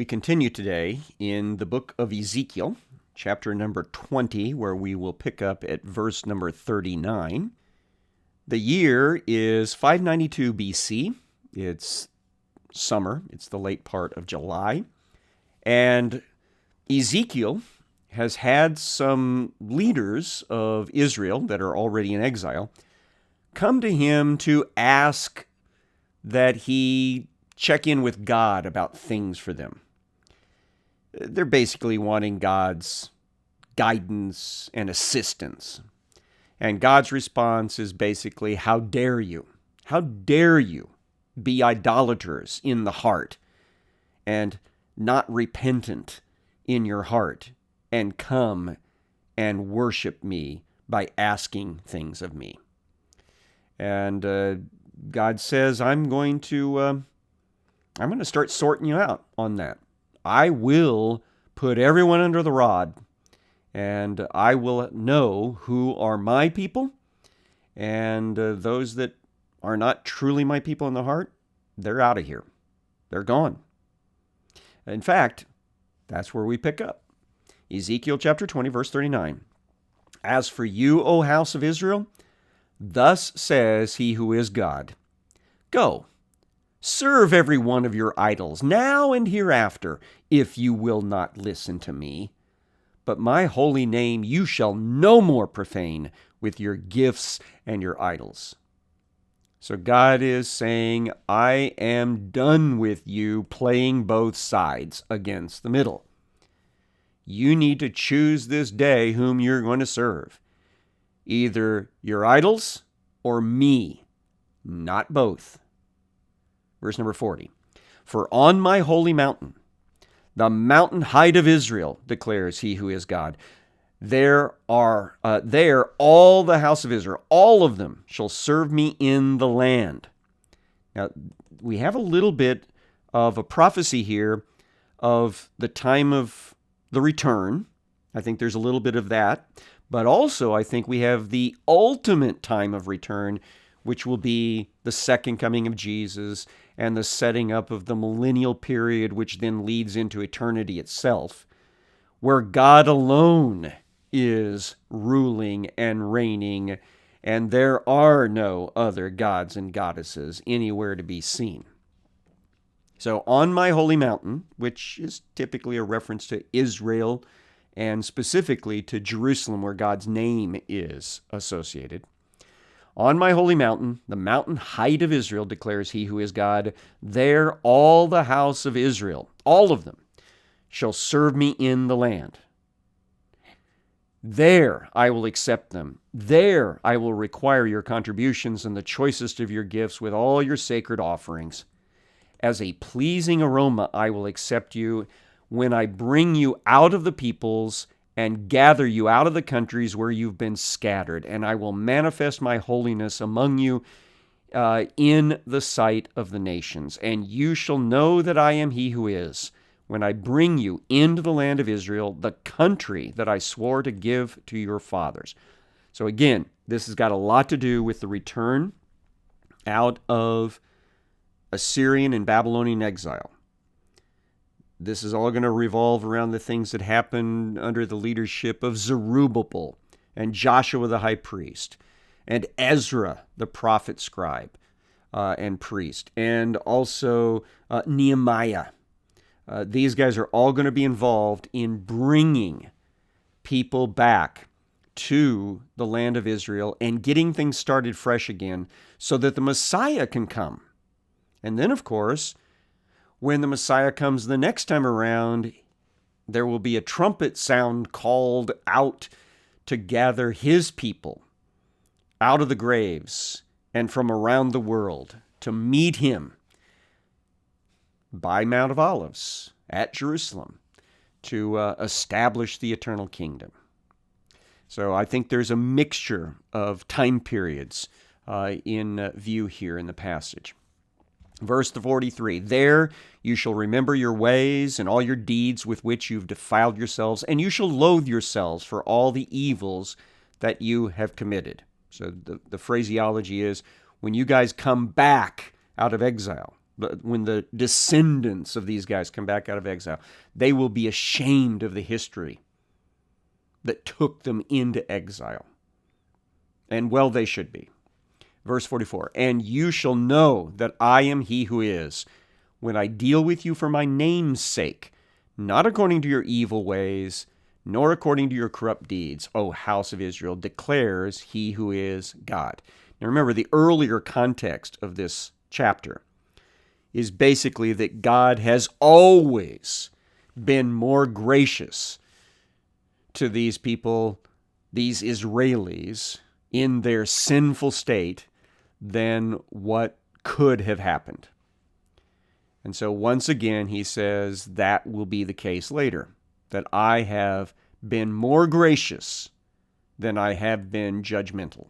We continue today in the book of Ezekiel, chapter number 20, where we will pick up at verse number 39. The year is 592 BC. It's summer. It's the late part of July. And Ezekiel has had some leaders of Israel that are already in exile come to him to ask that he check in with God about things for them. They're basically wanting God's guidance and assistance. And God's response is basically, how dare you? How dare you be idolaters in the heart and not repentant in your heart and come and worship me by asking things of me? And God says, I'm going to start sorting you out on that. I will put everyone under the rod, and I will know who are my people, and those that are not truly my people in the heart, they're out of here. They're gone. In fact, that's where we pick up. Ezekiel chapter 20, verse 39. As for you, O house of Israel, thus says he who is God, go, serve every one of your idols, now and hereafter, if you will not listen to me. But my holy name you shall no more profane with your gifts and your idols. So God is saying, I am done with you playing both sides against the middle. You need to choose this day whom you're going to serve. Either your idols or me, not both. Verse number 40. For on my holy mountain, the mountain height of Israel, declares he who is God, there all the house of Israel, all of them shall serve me in the land. Now, we have a little bit of a prophecy here of the time of the return. I think there's a little bit of that. But also, I think we have the ultimate time of return, which will be the second coming of Jesus and the setting up of the millennial period, which then leads into eternity itself, where God alone is ruling and reigning, and there are no other gods and goddesses anywhere to be seen. So on my holy mountain, which is typically a reference to Israel and specifically to Jerusalem, where God's name is associated, on my holy mountain, the mountain height of Israel, declares he who is God, there all the house of Israel, all of them, shall serve me in the land. There I will accept them. There I will require your contributions and the choicest of your gifts with all your sacred offerings. As a pleasing aroma I will accept you when I bring you out of the peoples and gather you out of the countries where you've been scattered, and I will manifest my holiness among you in the sight of the nations. And you shall know that I am he who is, when I bring you into the land of Israel, the country that I swore to give to your fathers. So again, this has got a lot to do with the return out of Assyrian and Babylonian exile. This is all going to revolve around the things that happened under the leadership of Zerubbabel and Joshua the high priest and Ezra the prophet, scribe, and priest, and also Nehemiah. These guys are all going to be involved in bringing people back to the land of Israel and getting things started fresh again so that the Messiah can come. And then, of course, when the Messiah comes the next time around, there will be a trumpet sound called out to gather his people out of the graves and from around the world to meet him by Mount of Olives at Jerusalem to establish the eternal kingdom. So I think there's a mixture of time periods in view here in the passage. Verse 43, there you shall remember your ways and all your deeds with which you've defiled yourselves, and you shall loathe yourselves for all the evils that you have committed. So the phraseology is, when you guys come back out of exile, when the descendants of these guys come back out of exile, they will be ashamed of the history that took them into exile. And well, they should be. Verse 44, and you shall know that I am he who is, when I deal with you for my name's sake, not according to your evil ways, nor according to your corrupt deeds, O house of Israel, declares he who is God. Now remember, the earlier context of this chapter is basically that God has always been more gracious to these people, these Israelis, in their sinful state than what could have happened. And so once again, he says that will be the case later, that I have been more gracious than I have been judgmental.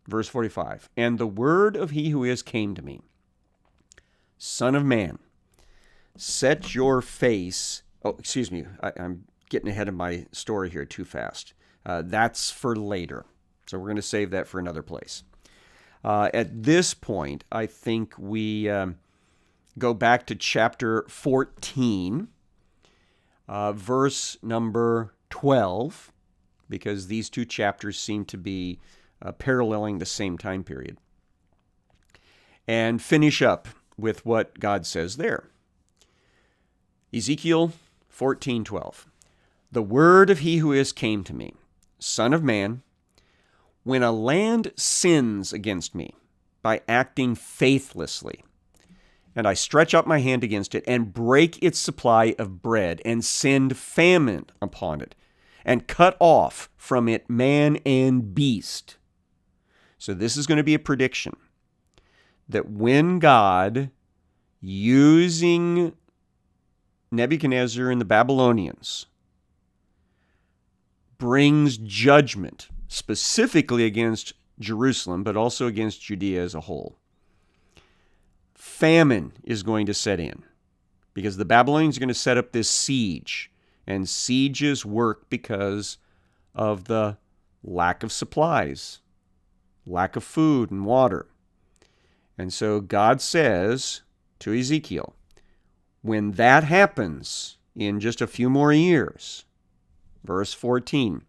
Verse 45, and the word of he who is came to me, Son of man, set your face... Oh, excuse me, I'm getting ahead of my story here too fast. That's for later, so we're going to save that for another place. At this point, I think we go back to chapter 14, verse number 12, because these two chapters seem to be paralleling the same time period, and finish up with what God says there. Ezekiel 14:12. The word of he who is came to me, Son of man, when a land sins against me by acting faithlessly, and I stretch out my hand against it and break its supply of bread and send famine upon it and cut off from it man and beast. So this is going to be a prediction that when God, using Nebuchadnezzar and the Babylonians, brings judgment specifically against Jerusalem, but also against Judea as a whole, famine is going to set in because the Babylonians are going to set up this siege, and sieges work because of the lack of supplies, lack of food and water. And so God says to Ezekiel, when that happens in just a few more years, verse 14,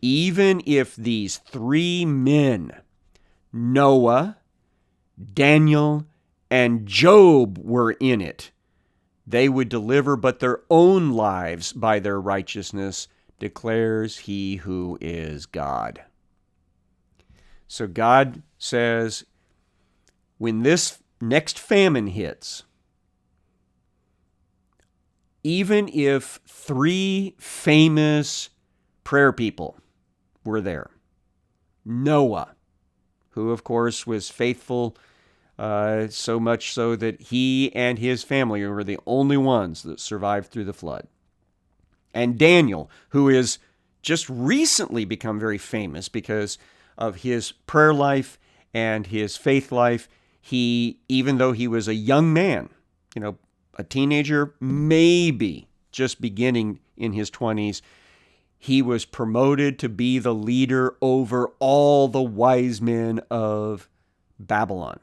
even if these three men, Noah, Daniel, and Job were in it, they would deliver but their own lives by their righteousness, declares he who is God. So God says, when this next famine hits, even if three famous prayer people were there, Noah, who of course was faithful, so much so that he and his family were the only ones that survived through the flood, and Daniel, who is just recently become very famous because of his prayer life and his faith life. He, even though he was a young man, a teenager, maybe just beginning in his 20s, he was promoted to be the leader over all the wise men of Babylon.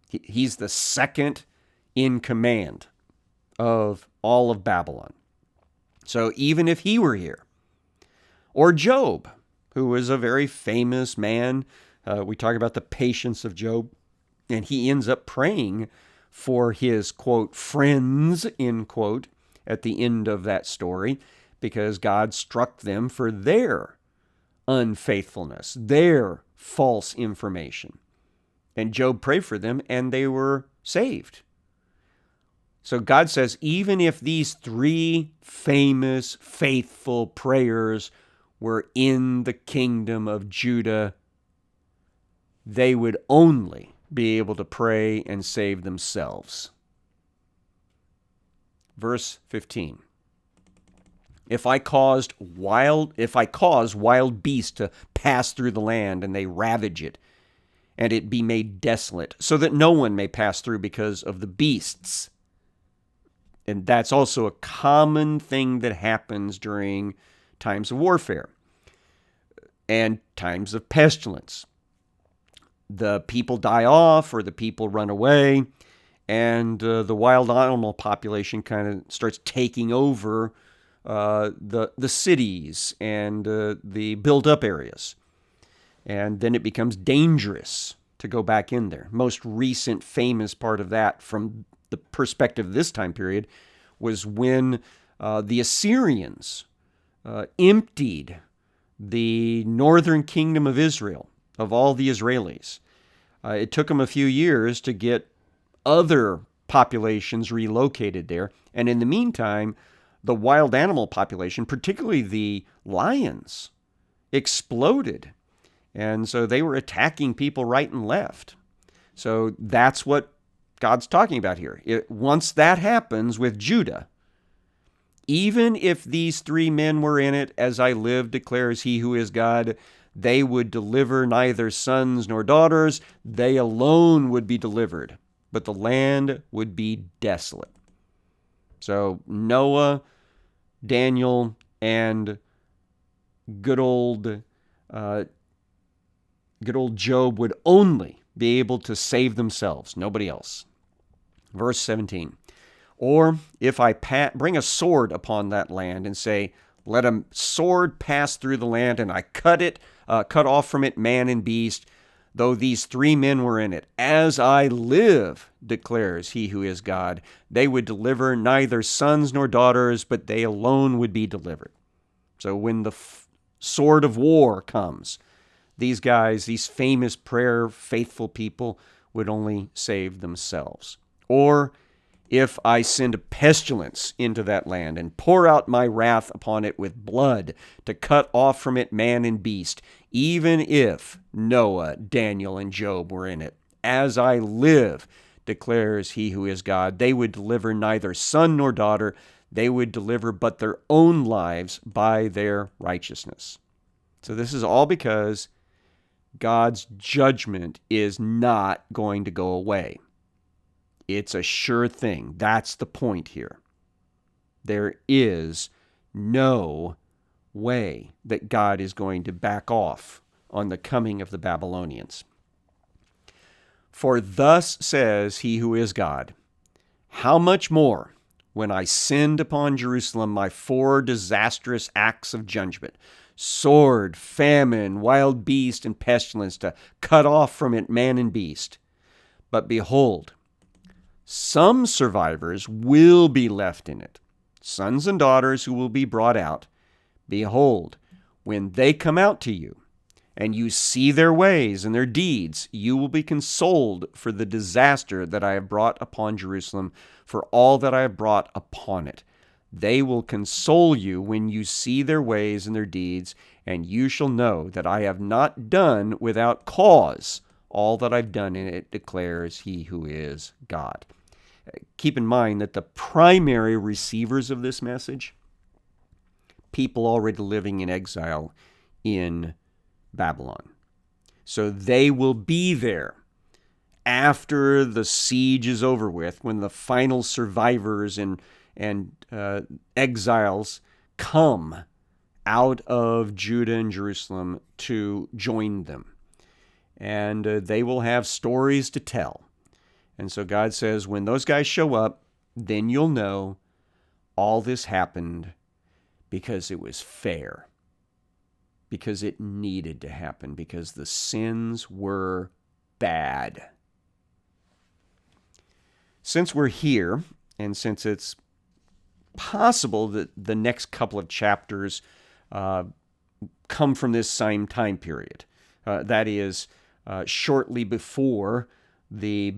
He's the second in command of all of Babylon. So even if he were here, or Job, who was a very famous man, we talk about the patience of Job, and he ends up praying for his, quote, friends, end quote, at the end of that story, because God struck them for their unfaithfulness, their false information. And Job prayed for them, and they were saved. So God says, even if these three famous, faithful prayers were in the kingdom of Judah, they would only be able to pray and save themselves. Verse 15. If I cause wild beasts to pass through the land, and they ravage it, and it be made desolate, so that no one may pass through because of the beasts. And that's also a common thing that happens during times of warfare and times of pestilence. The people die off, or the people run away, and the wild animal population kind of starts taking over the cities and the built-up areas. And then it becomes dangerous to go back in there. Most recent famous part of that from the perspective of this time period was when the Assyrians emptied the northern kingdom of Israel of all the Israelis. It took them a few years to get other populations relocated there. And in the meantime, the wild animal population, particularly the lions, exploded. And so they were attacking people right and left. So that's what God's talking about here. Once that happens with Judah, even if these 3 men were in it, as I live, declares he who is God, they would deliver neither sons nor daughters. They alone would be delivered, but the land would be desolate. So Noah, Daniel, and good old Job would only be able to save themselves, nobody else. Verse 17, or if I bring a sword upon that land and say, let a sword pass through the land, and I cut off from it man and beast, though these 3 men were in it, as I live, declares he who is God, they would deliver neither sons nor daughters, but they alone would be delivered. So when the sword of war comes, these guys, these famous prayer faithful people, would only save themselves. Or if I send a pestilence into that land and pour out my wrath upon it with blood to cut off from it man and beast, even if Noah, Daniel, and Job were in it, as I live, declares he who is God, they would deliver neither son nor daughter, they would deliver but their own lives by their righteousness. So this is all because God's judgment is not going to go away. It's a sure thing. That's the point here. There is no way that God is going to back off on the coming of the Babylonians. For thus says he who is God, how much more when I send upon Jerusalem my 4 disastrous acts of judgment, sword, famine, wild beast, and pestilence, to cut off from it man and beast. But behold, some survivors will be left in it, sons and daughters who will be brought out. Behold, when they come out to you, and you see their ways and their deeds, you will be consoled for the disaster that I have brought upon Jerusalem, for all that I have brought upon it. They will console you when you see their ways and their deeds, and you shall know that I have not done without cause all that I've done in it, declares he who is God. Keep in mind that the primary receivers of this message, people already living in exile in Babylon. So they will be there after the siege is over with, when the final survivors and exiles come out of Judah and Jerusalem to join them. And they will have stories to tell. And so God says, when those guys show up, then you'll know all this happened because it was fair, because it needed to happen, because the sins were bad. Since we're here, and since it's possible that the next couple of chapters come from this same time period, that is, shortly before the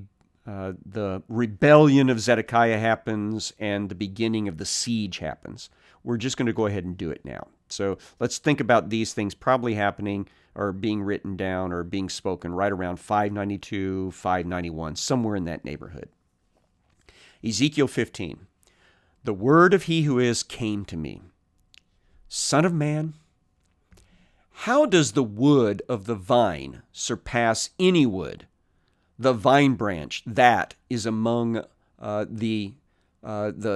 rebellion of Zedekiah happens and the beginning of the siege happens. We're just going to go ahead and do it now. So let's think about these things probably happening or being written down or being spoken right around 592, 591, somewhere in that neighborhood. Ezekiel 15. The word of he who is came to me. Son of man, how does the wood of the vine surpass any wood? The vine branch that is among the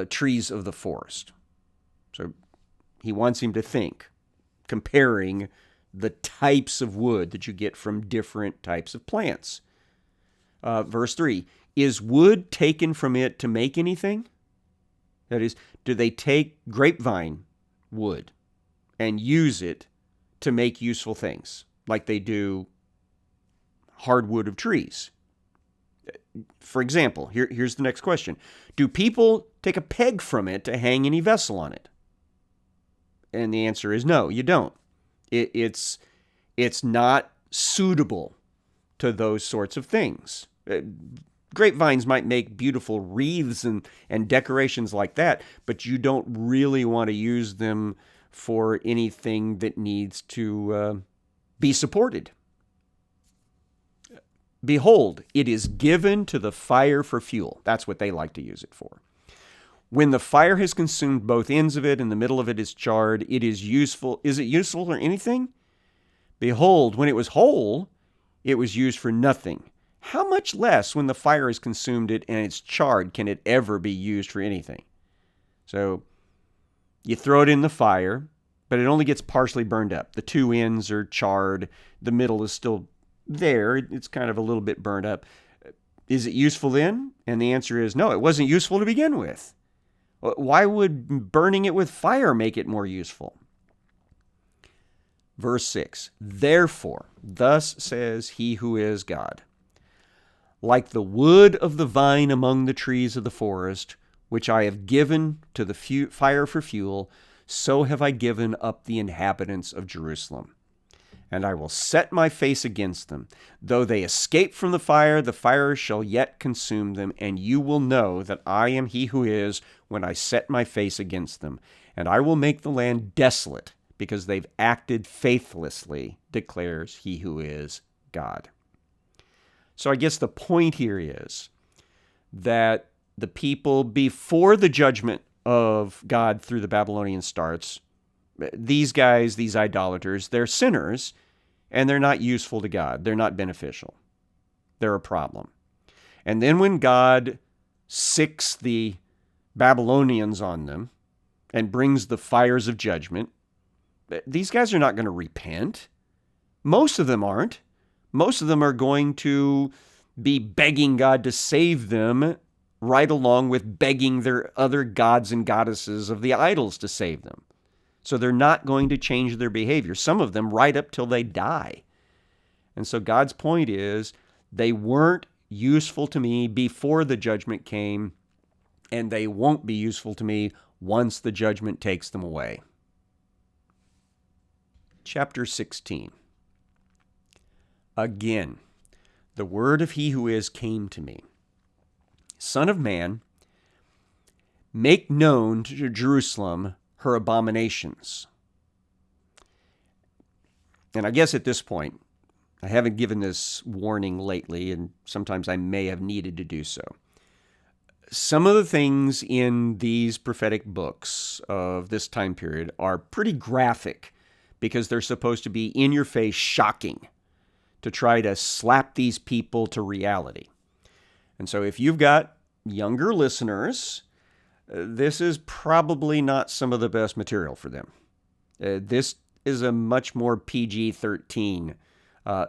trees of the forest. So he wants him to think, comparing the types of wood that you get from different types of plants. Verse 3, Is wood taken from it to make anything? That is, do they take grapevine wood and use it to make useful things, like they do hardwood of trees? For example, here's the next question. Do people take a peg from it to hang any vessel on it? And the answer is no, you don't. It's not suitable to those sorts of things. Grapevines might make beautiful wreaths and decorations like that, but you don't really want to use them for anything that needs to be supported. Behold, it is given to the fire for fuel. That's what they like to use it for. When the fire has consumed both ends of it and the middle of it is charred, it is useful. Is it useful for anything? Behold, when it was whole, it was used for nothing. How much less when the fire has consumed it and it's charred can it ever be used for anything? So you throw it in the fire, but it only gets partially burned up. The two ends are charred. The middle is still there. It's kind of a little bit burned up. Is it useful then? And the answer is no, it wasn't useful to begin with. Why would burning it with fire make it more useful? Verse 6, therefore, thus says he who is God, like the wood of the vine among the trees of the forest, which I have given to the fire for fuel, so have I given up the inhabitants of Jerusalem. And I will set my face against them. Though they escape from the fire shall yet consume them, and you will know that I am he who is when I set my face against them. And I will make the land desolate, because they've acted faithlessly, declares he who is God. So I guess the point here is that the people before the judgment of God through the Babylonians starts, these guys, these idolaters, they're sinners, and they're not useful to God. They're not beneficial. They're a problem. And then when God sicks the Babylonians on them and brings the fires of judgment, these guys are not going to repent. Most of them aren't. Most of them are going to be begging God to save them right along with begging their other gods and goddesses of the idols to save them. So they're not going to change their behavior. Some of them right up till they die. And so God's point is they weren't useful to me before the judgment came, and they won't be useful to me once the judgment takes them away. Chapter 16. Again, the word of he who is came to me. Son of man, make known to Jerusalem her abominations. And I guess at this point, I haven't given this warning lately, and sometimes I may have needed to do so. Some of the things in these prophetic books of this time period are pretty graphic because they're supposed to be in your face, shocking, to try to slap these people to reality. And so if you've got younger listeners, this is probably not some of the best material for them. This is a much more PG-13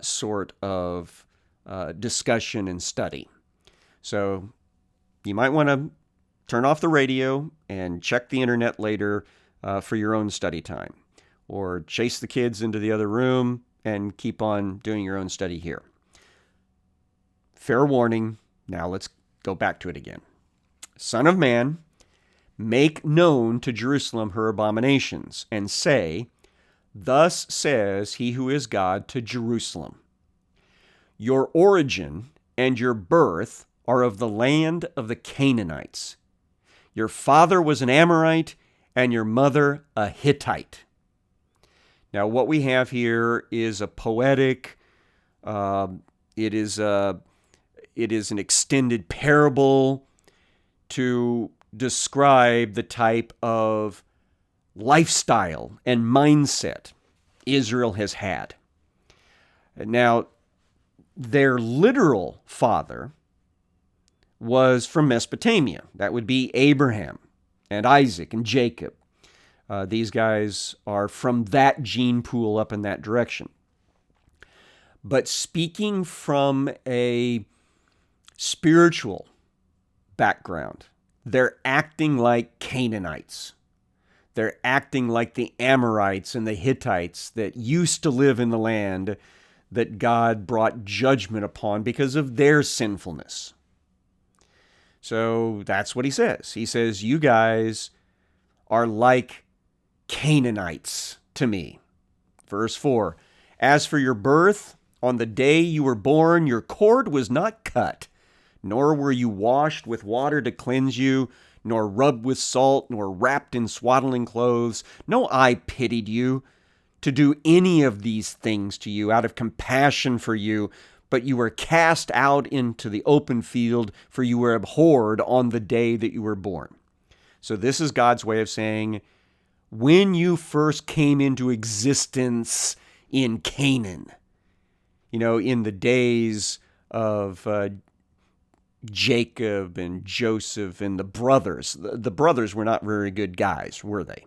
sort of discussion and study. So you might want to turn off the radio and check the internet later for your own study time. Or chase the kids into the other room and keep on doing your own study here. Fair warning. Now let's go back to it again. Son of man, make known to Jerusalem her abominations, and say, thus says he who is God to Jerusalem, your origin and your birth are of the land of the Canaanites. Your father was an Amorite, and your mother a Hittite. Now, what we have here is a poetic, it is an extended parable to describe the type of lifestyle and mindset Israel has had. Now, their literal father was from Mesopotamia. That would be Abraham and Isaac and Jacob. These guys are from that gene pool up in that direction. But speaking from a spiritual background. They're acting like Canaanites. They're acting like the Amorites and the Hittites that used to live in the land that God brought judgment upon because of their sinfulness. So that's what he says. He says, you guys are like Canaanites to me. Verse 4, as for your birth, on the day you were born, your cord was not cut, nor were you washed with water to cleanse you, nor rubbed with salt, nor wrapped in swaddling clothes. No eye pitied you to do any of these things to you out of compassion for you, but you were cast out into the open field, for you were abhorred on the day that you were born. So this is God's way of saying, when you first came into existence in Canaan, in the days of Jacob and Joseph and the brothers. The brothers were not very good guys, were they?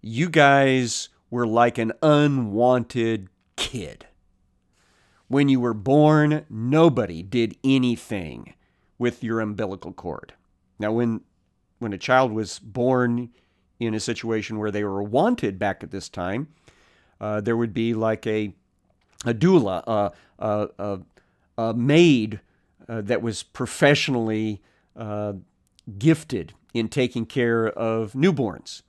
You guys were like an unwanted kid. When you were born, nobody did anything with your umbilical cord. Now, when a child was born in a situation where they were wanted back at this time, there would be like a doula, a maid that was professionally gifted in taking care of newborns.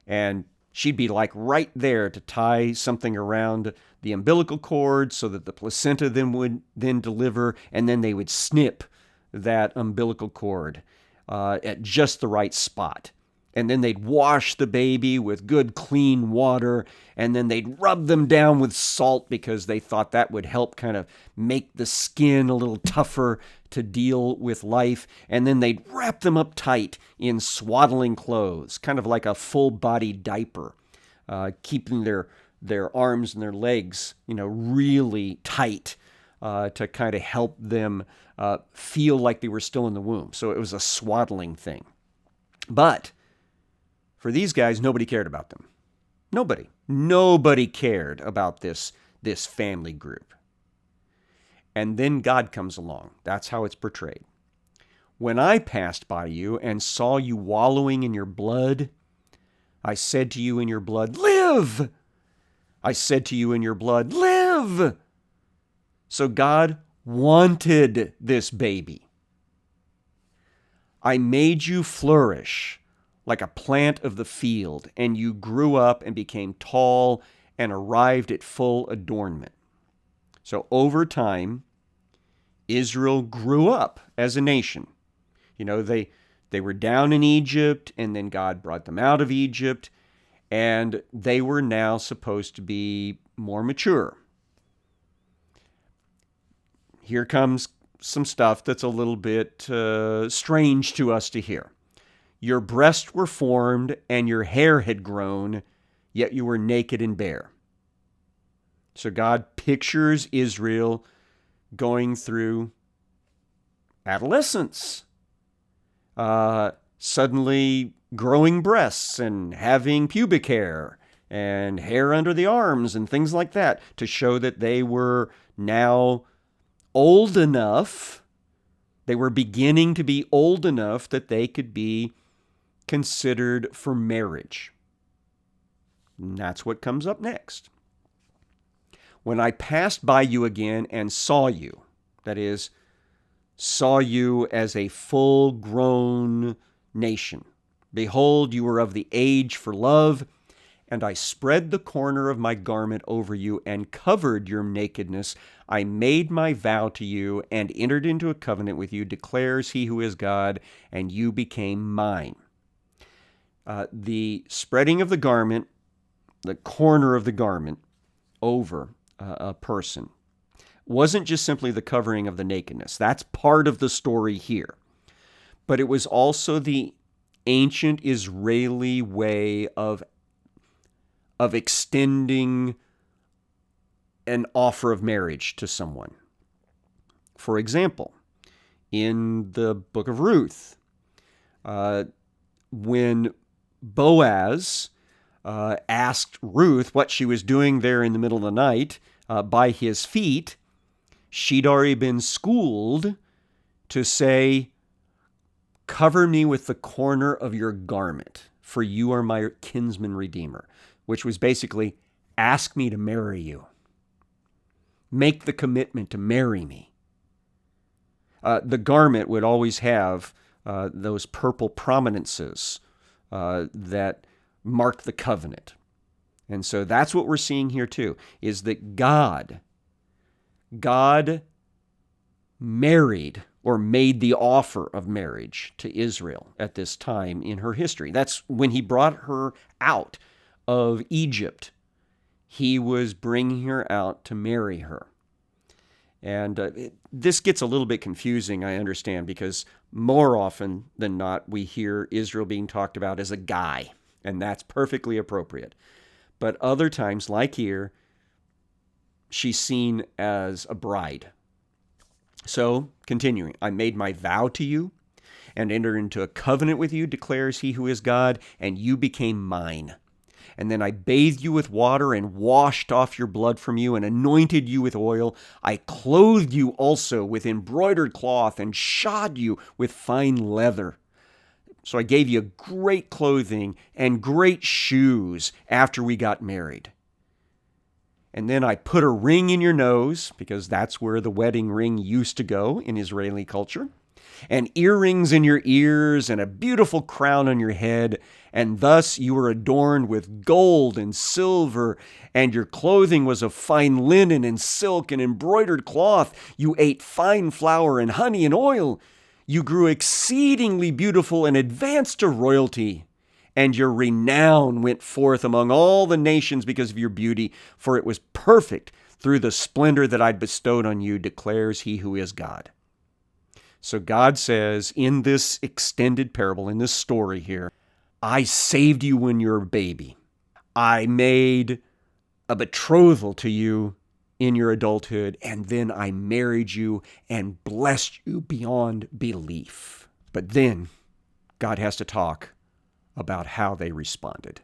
And she'd be like right there to tie something around the umbilical cord so that the placenta then would then deliver, and then they would snip that umbilical cord at just the right spot. And then they'd wash the baby with good, clean water, and then they'd rub them down with salt because they thought that would help kind of make the skin a little tougher to deal with life. And then they'd wrap them up tight in swaddling clothes, kind of like a full-body diaper, keeping their arms and their legs, really tight to kind of help them feel like they were still in the womb. So it was a swaddling thing. But for these guys, nobody cared about them. Nobody cared about this family group. And then God comes along. That's how it's portrayed. When I passed by you and saw you wallowing in your blood, I said to you in your blood, live! I said to you in your blood, live! So God wanted this baby. I made you flourish like a plant of the field, and you grew up and became tall and arrived at full adornment. So over time, Israel grew up as a nation. They were down in Egypt, and then God brought them out of Egypt, and they were now supposed to be more mature. Here comes some stuff that's a little bit strange to us to hear. Your breasts were formed and your hair had grown, yet you were naked and bare. So God pictures Israel going through adolescence, suddenly growing breasts and having pubic hair and hair under the arms and things like that to show that they were now old enough, they were beginning to be old enough that they could be considered for marriage. And that's what comes up next. When I passed by you again and saw you, that is, saw you as a full-grown nation, behold, you were of the age for love, and I spread the corner of my garment over you and covered your nakedness. I made my vow to you and entered into a covenant with you, declares he who is God, and you became mine. The spreading of the garment, the corner of the garment over a person, wasn't just simply the covering of the nakedness. That's part of the story here. But it was also the ancient Israeli way of extending an offer of marriage to someone. For example, in the book of Ruth, when Boaz asked Ruth what she was doing there in the middle of the night by his feet, she'd already been schooled to say, cover me with the corner of your garment, for you are my kinsman redeemer, which was basically, ask me to marry you. Make the commitment to marry me. The garment would always have those purple prominences that mark the covenant. And so that's what we're seeing here too, is that God married or made the offer of marriage to Israel at this time in her history. That's when he brought her out of Egypt. He was bringing her out to marry her. And this gets a little bit confusing, I understand, because more often than not, we hear Israel being talked about as a guy, and that's perfectly appropriate. But other times, like here, she's seen as a bride. So, continuing, I made my vow to you and entered into a covenant with you, declares he who is God, and you became mine. And then I bathed you with water and washed off your blood from you and anointed you with oil. I clothed you also with embroidered cloth and shod you with fine leather. So I gave you great clothing and great shoes after we got married. And then I put a ring in your nose, because that's where the wedding ring used to go in Israeli culture, and earrings in your ears, and a beautiful crown on your head. And thus you were adorned with gold and silver, and your clothing was of fine linen and silk and embroidered cloth. You ate fine flour and honey and oil. You grew exceedingly beautiful and advanced to royalty. And your renown went forth among all the nations because of your beauty, for it was perfect through the splendor that I'd bestowed on you, declares he who is God. So God says in this extended parable, in this story here, I saved you when you were a baby. I made a betrothal to you in your adulthood, and then I married you and blessed you beyond belief. But then God has to talk about how they responded.